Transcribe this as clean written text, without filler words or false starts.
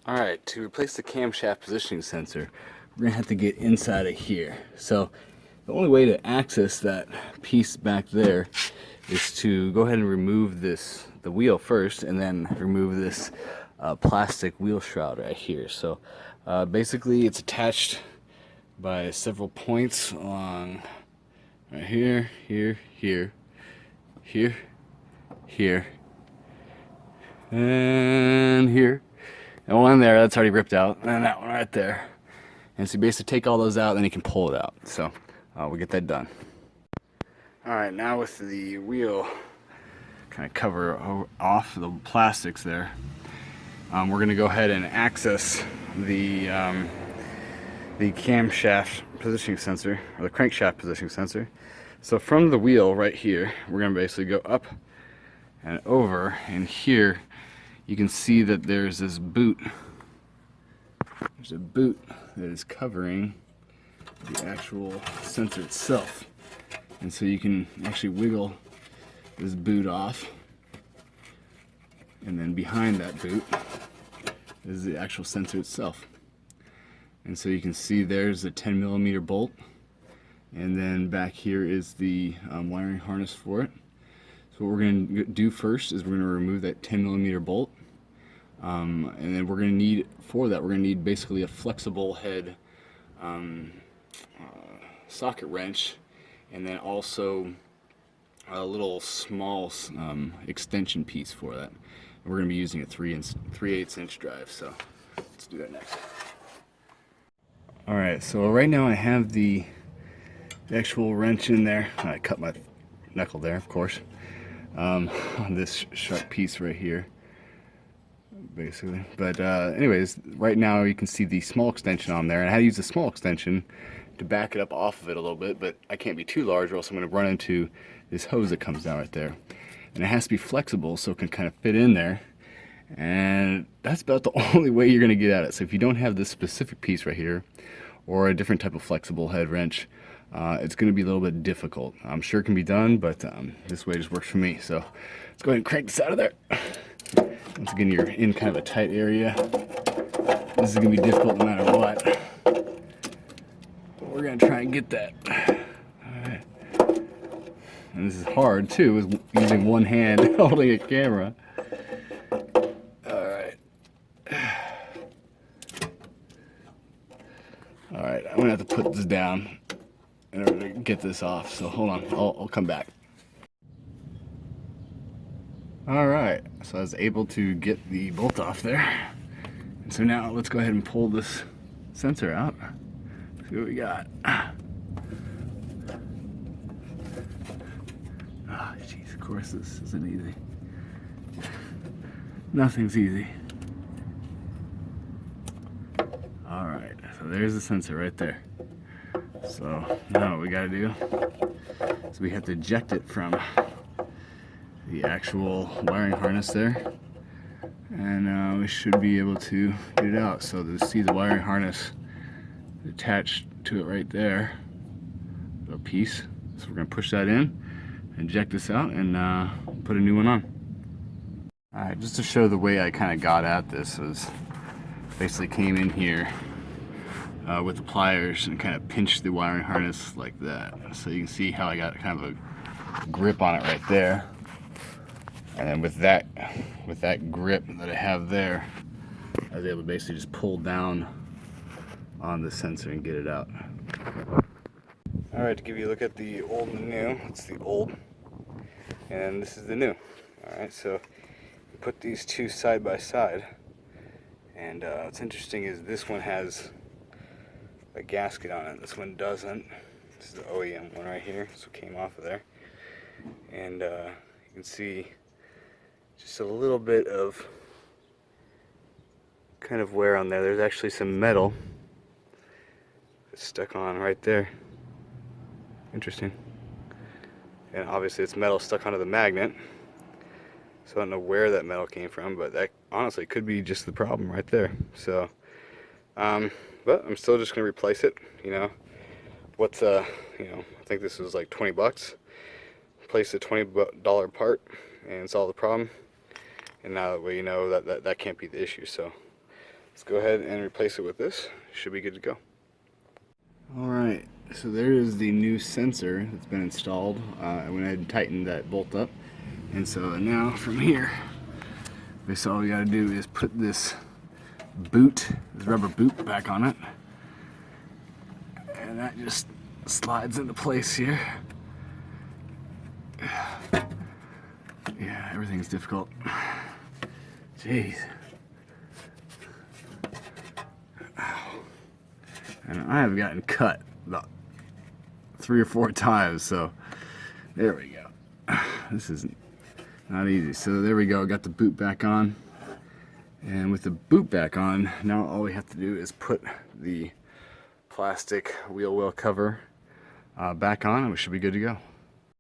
Alright, to replace the camshaft positioning sensor, we're going to have to get inside of here. So the only way to access that piece back there is to go ahead and remove the wheel first, and then remove this plastic wheel shroud right here. So basically it's attached by several points along right here, here, here, here, here, and here. And one there, that's already ripped out, and that one right there. And so you basically take all those out, then you can pull it out. So we'll get that done. Alright, now with the wheel kind of cover off the plastics there, we're going to go ahead and access the camshaft positioning sensor, or the crankshaft positioning sensor. So from the wheel right here, we're going to basically go up and over, and here you can see that there's this boot. There's a boot that is covering the actual sensor itself. And so you can actually wiggle this boot off. And then behind that boot is the actual sensor itself. And so you can see there's a 10mm bolt. And then back here is the wiring harness for it. So what we're going to do first is we're going to remove that 10mm bolt. And then we're going to need, for that, we're going to need basically a flexible head socket wrench, and then also a little small extension piece for that. And we're going to be using a 3/8 inch drive, so let's do that next. Alright, so right now I have the actual wrench in there. I cut my knuckle there, of course, on this sharp piece right here, basically. But anyways, right now you can see the small extension on there, and I had to use the small extension to back it up off of it a little bit, but I can't be too large or else I'm going to run into this hose that comes down right there. And it has to be flexible so it can kind of fit in there, and that's about the only way you're going to get at it. So if you don't have this specific piece right here, or a different type of flexible head wrench, it's going to be a little bit difficult. I'm sure it can be done, but this way just works for me. So let's go ahead and crank this out of there. Once again, you're in kind of a tight area. This is going to be difficult no matter what. We're going to try and get that. Alright. And this is hard too, is using one hand holding a camera. Alright. Alright, I'm going to have to put this down in order to get this off. So hold on, I'll come back. Alright, so I was able to get the bolt off there. And so now let's go ahead and pull this sensor out. See what we got. Ah, jeez, of course this isn't easy. Nothing's easy. Alright, so there's the sensor right there. So now what we gotta do is we have to eject it from the actual wiring harness there, and we should be able to get it out. So to see the wiring harness attached to it right there, a piece. So we're gonna push that in, eject this out, and put a new one on. Alright, just to show the way I kind of got at this was basically came in here with the pliers and kind of pinched the wiring harness like that. So you can see how I got kind of a grip on it right there. And then with that grip that I have there, I was able to basically just pull down on the sensor and get it out. Alright, to give you a look at the old and the new, it's the old, and this is the new. Alright, so you put these two side by side, and what's interesting is this one has a gasket on it, this one doesn't. This is the OEM one right here, so it came off of there. And you can see just a little bit of kind of wear on there. There's actually some metal that's stuck on right there. Interesting. And obviously it's metal stuck onto the magnet, so I don't know where that metal came from, but that honestly could be just the problem right there. So but I'm still just gonna replace it. You know what's I think this was like 20 bucks. Replace the $20 part and solve the problem. And now that we know that can't be the issue, so let's go ahead and replace it with this. Should be good to go. Alright, so there is the new sensor that's been installed. I went ahead and tightened that bolt up. And so now from here, basically all we gotta do is put this rubber boot back on it. And that just slides into place here. Yeah, everything's difficult. Jeez. Ow. And I have gotten cut about 3 or 4 times, so there we go. This is not easy. So there we go, got the boot back on. And with the boot back on, now all we have to do is put the plastic wheel well cover back on and we should be good to go.